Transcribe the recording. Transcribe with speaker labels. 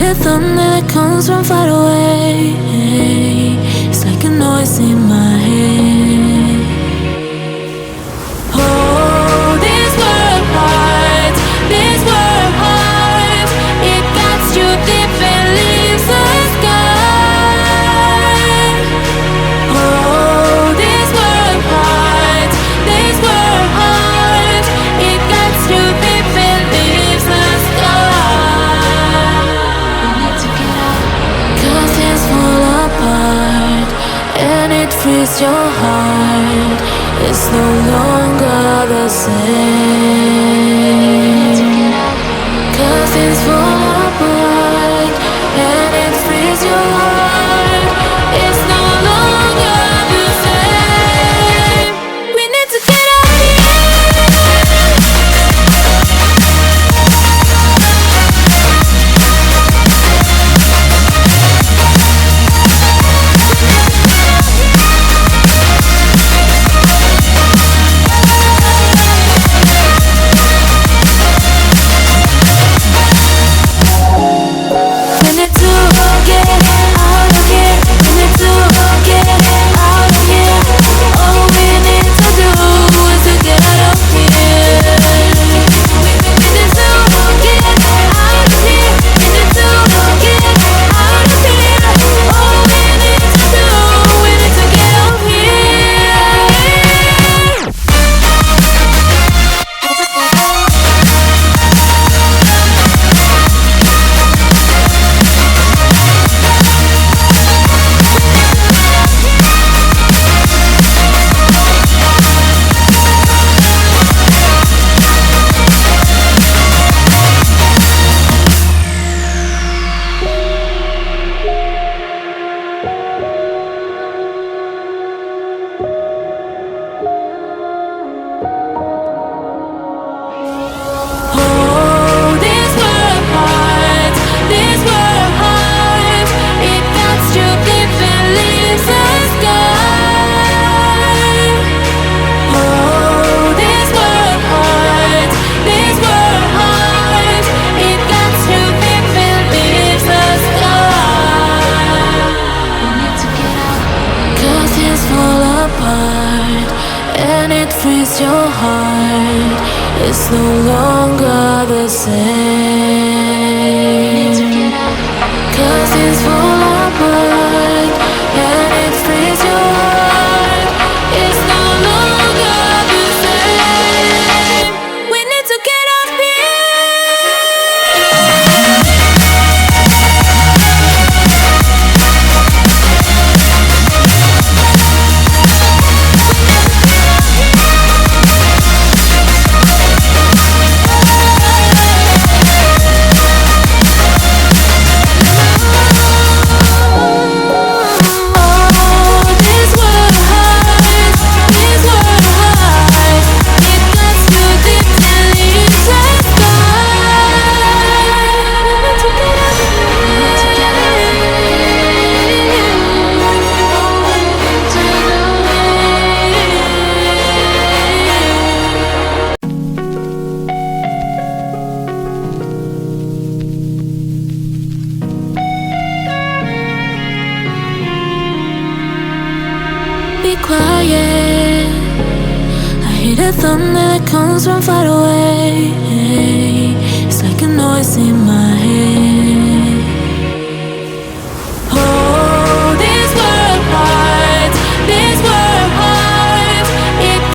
Speaker 1: the thunder that comes from far away. It's like a noise in my head. Oh, this world heart, this world heart, it cuts you deep and leaves the sky. Oh, this world heart, this world heart, it cuts you deep and leaves the sky. We need to get out, 'cause things fall apart and it frees your heart. It's no longer the same. 'Cause things fall apart and it frees your heart. It's no longer the same. We need to get out of your heart. It's no longer the same. 'Cause things fall apart and it frees your heart. It's no longer the same. We need to get up quiet. I hear the thunder that comes from far away.